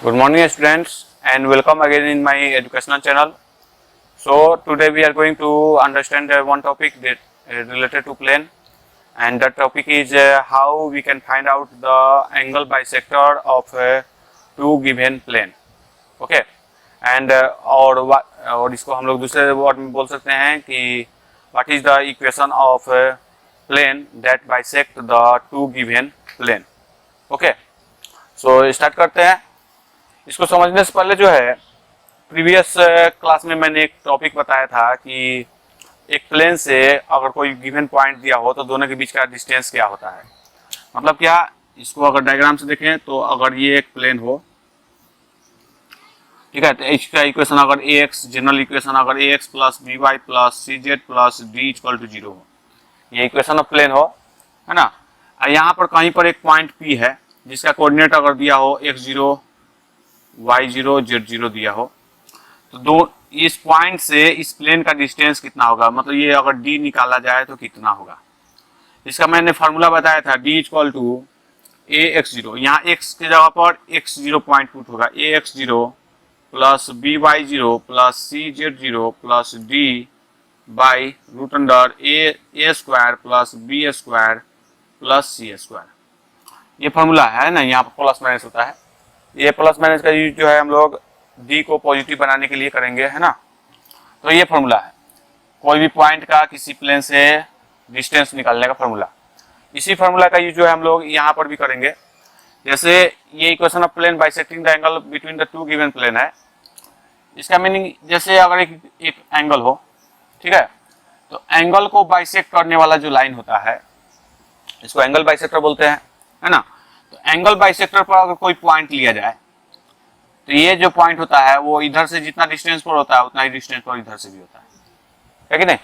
Good morning students and welcome again in my educational channel. So today we are going to understand one topic that related to plane, and that topic is how we can find out the angle bisector of two given plane. Okay, and और इसको हम लोग दूसरे word में बोल सकते हैं कि what is the equation of plane that bisect the two given plane. Okay, so start करते हैं. इसको समझने से पहले जो है प्रीवियस क्लास में मैंने एक टॉपिक बताया था कि एक प्लेन से अगर कोई गिवन पॉइंट दिया हो तो दोनों के बीच का डिस्टेंस क्या होता है. मतलब क्या, इसको अगर डायग्राम से देखें तो अगर ये एक प्लेन हो, ठीक है, तो इसका इक्वेशन अगर ax, जनरल इक्वेशन अगर ax plus b y plus c z plus d equal to 0 हो, ये इक्वेशन ऑफ प्लेन हो, है ना. यहाँ पर कहीं पर एक पॉइंट P है जिसका कोऑर्डिनेट अगर दिया हो x0 y0 z0 दिया हो, तो दो इस पॉइंट से इस प्लेन का डिस्टेंस कितना होगा, मतलब ये अगर d निकाला जाए तो कितना होगा. इसका मैंने फार्मूला बताया था d इक्वल टू ax0. यहाँ x के जगह पर x0 पॉइंट पुट होगा, ax0 plus by0 plus cz0 plus d by root under a square plus b square plus c square. ये फार्मूला है ना, यहाँ पर प्लस माइनस होता है. ये प्लस माइनस का यूज जो है हम लोग d को पॉजिटिव बनाने के लिए करेंगे, है ना. तो ये फार्मूला है कोई भी पॉइंट का किसी प्लेन से डिस्टेंस निकालने का फार्मूला. इसी फार्मूला का यूज जो है हम लोग यहाँ पर भी करेंगे. जैसे ये equation of plane bisecting the angle between the two given plane है. इसका मीनिंग जैसे अगर एक एंगल हो, ठीक है, तो एंगल को बाइसेक्ट करने वाला जो लाइन होता है इसको एंगल बाइसेक्टर बोलते हैं, है ना. तो एंगल बाइसेक्टर पर अगर कोई पॉइंट लिया जाए तो ये जो पॉइंट होता है वो इधर से जितना डिस्टेंस पर होता है उतना ही डिस्टेंस पर इधर से भी होता है कि नहीं.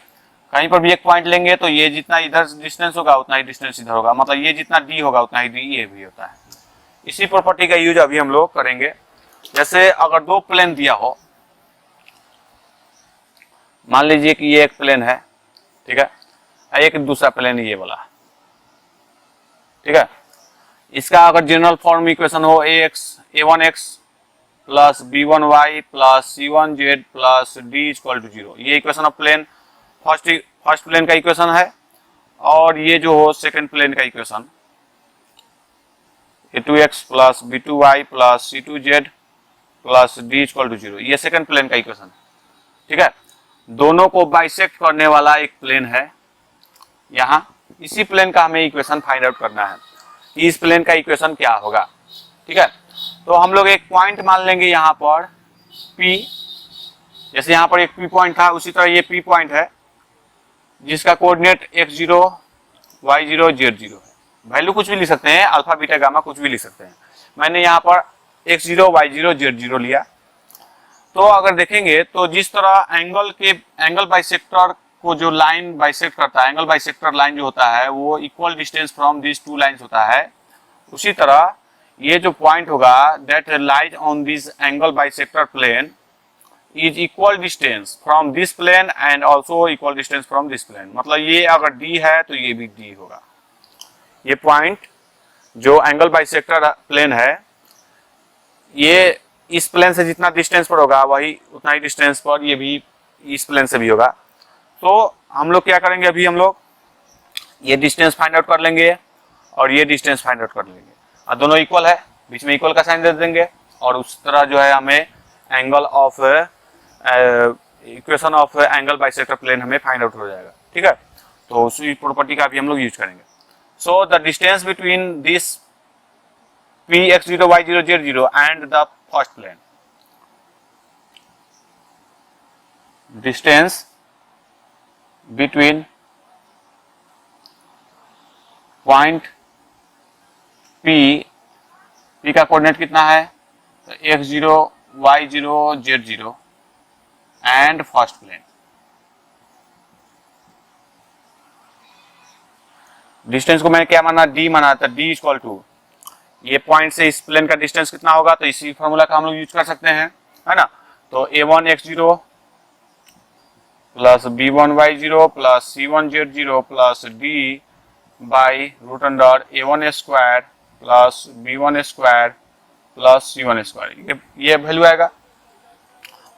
कहीं पर भी एक पॉइंट लेंगे तो ये जितना इधर डिस्टेंस होगा उतना ही डिस्टेंस इधर होगा, मतलब ये जितना डी होगा उतना ही डी ये भी होता है. इसी प्रॉपर्टी का यूज अभी हम लोग करेंगे. जैसे अगर दो प्लेन दिया हो, मान लीजिए कि ये एक प्लेन है, ठीक है, एक दूसरा प्लेन ये वाला, ठीक है. इसका अगर जनरल फॉर्म इक्वेशन हो a1x plus b1y plus c1z plus d equal to 0, ये equation of plane first plane का इक्वेशन है. और ये जो हो सेकंड प्लेन का equation a2x plus b2y plus c2z plus d equal to 0, ये सेकंड प्लेन का इक्वेशन, ठीक है. दोनों को बाइसेक्ट करने वाला एक प्लेन है यहाँ. इसी प्लेन का हमें इक्वेशन फाइंड आउट करना है, इस प्लेन का इक्वेशन क्या होगा, ठीक है. तो हम लोग एक पॉइंट मान लेंगे यहाँ पर P. जैसे यहाँ पर एक P पॉइंट था, उसी तरह ये P पॉइंट है जिसका कोऑर्डिनेट x0 y0 z0 है. वैल्यू कुछ भी लिख सकते हैं, अल्फा बीटा गामा कुछ भी लिख सकते हैं. मैंने यहाँ पर x0 y0 z0 लिया. तो अगर देखेंगे तो जिस तरह एंगल बाइसेक्टर को जो लाइन बाइसेक्ट करता है, एंगल बाइसेक्टर लाइन जो होता है वो equal distance from this two lines होता है, उसी तरह ये जो पॉइंट होगा that lies on this angle bisector plane is equal distance from this plane and also equal distance from this plane. मतलब ये अगर d है तो ये भी d होगा. ये पॉइंट जो एंगल बाइसेक्टर प्लेन है ये इस प्लेन से जितना डिस्टेंस पर होगा वही उतना ही डिस्टेंस पर ये भी इस प्लेन से भी होगा. तो हम लोग क्या करेंगे, अभी हम लोग ये डिस्टेंस फाइंड आउट कर लेंगे और ये डिस्टेंस फाइंड आउट कर लेंगे. और दोनों इक्वल है, बीच में इक्वल का साइन दे देंगे और उस तरह जो है हमें angle of equation of angle bisector plane हमें फाइंड आउट हो जाएगा, ठीक है. तो उसी प्रॉपर्टी का भी हम लोग यूज करेंगे. So the distance between this P x0 y0 z0 and the first plane, distance between point P का कोऑर्डिनेट कितना है, तो x0 y0 z0 and first plane. Distance को मैंने क्या माना, d माना, था d इक्वल टू ये पॉइंट से इस प्लेन का डिस्टेंस कितना होगा, तो इसी फॉर्मूला का हम लोग यूज कर सकते हैं, है ना. तो a1x0 plus b1y0 plus c1z0 plus d by root under a1 square plus b1 square plus C1 square, ये वैल्यू आएगा।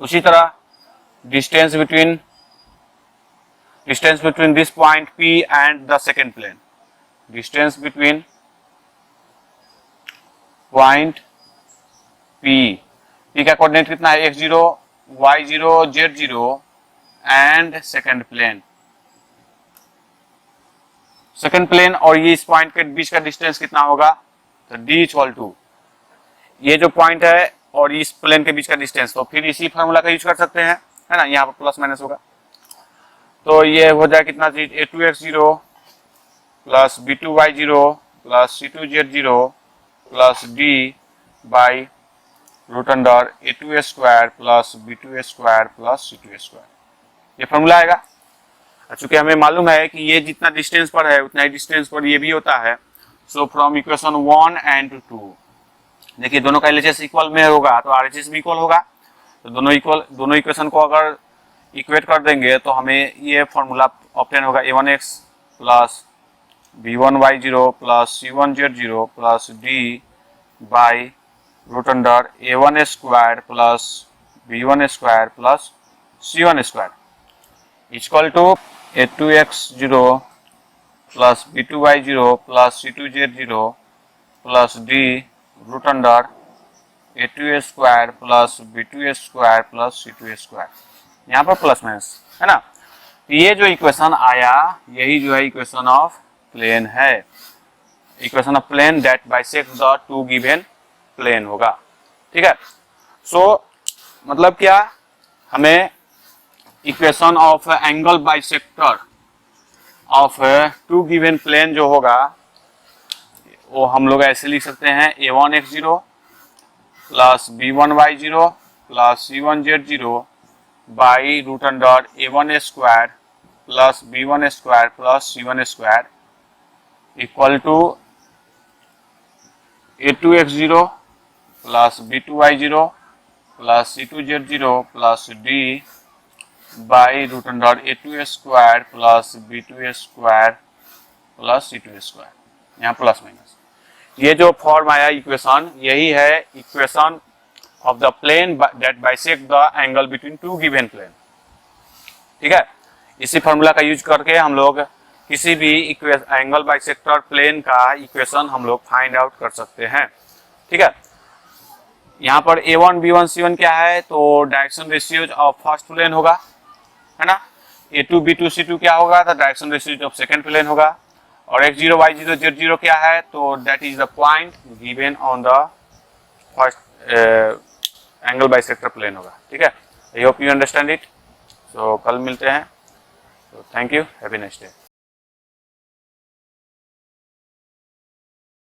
उसी तरह distance between this point P and the second plane, distance between point P का coordinate कितना है, x0 y0 z0 and second plane और ये इस पॉइंट के बीच का डिस्टेंस कितना होगा, तो d इक्वल टू ये जो पॉइंट है और इस प्लेन के बीच का डिस्टेंस, तो फिर इसी फार्मूला का यूज कर सकते हैं, है ना, यहाँ पर प्लस माइनस होगा। तो ये हो जाए कितना चीज, a2x0 plus b2y0 plus c2z0 plus d by root under a2 square plus b2 square plus c2 square, ये फॉर्मूला आएगा। चूंकि हमें मालूम है कि ये जितना डिस्टेंस पर है उतना ही डिस्टेंस पर ये भी होता है, सो फ्रॉम इक्वेशन 1 एंड 2, देखिए दोनों का LHS इक्वल में होगा तो RHS भी इक्वल होगा, तो दोनों इक्वेशन को अगर इक्वेट कर देंगे तो हमें ये फॉर्मूला ऑब्टेन होगा, a1x plus b1y0 plus c1z0 plus d by root under a1 square plus b1 square plus c1 square equal to a2x0 plus b2y0 plus c2z0 plus d root under a2 square plus b2 square plus c2 square, यहाँ पर plus minus, है ना। तो ये जो equation आया यही जो है इक्वेशन ऑफ प्लेन है, equation of plane that bisect the two given plane होगा, ठीक है। सो मतलब क्या, हमें equation of angle bisector of two given plane जो होगा वो हम लोग ऐसे लिख सकते हैं, a1x0 plus b1y0 plus c1z0 by root under a1 square plus b1 square plus c1 square equal to a2x0 plus b2y0 plus c2z0 plus d by root under a2 square plus b2 square plus c2 square, यहाँ plus minus. ये जो form आया equation, यही है equation of the plane that bisect the angle between two given plane, ठीक है। इसी formula का यूज करके हम लोग किसी भी एंगल बाइसेक्टर प्लेन का इक्वेशन हम लोग फाइंड आउट कर सकते हैं, ठीक है। यहाँ पर a1 b1 c1 क्या है, तो direction ratios of first plane होगा, है ना। a2 b2 c2 क्या होगा, तो direction ratios of second plane होगा। और x0 y0 z0 क्या है, तो that is the point given on the first angle bisector plane होगा, ठीक है। I hope you understand it. So कल मिलते हैं, तो thank you, have a nice day.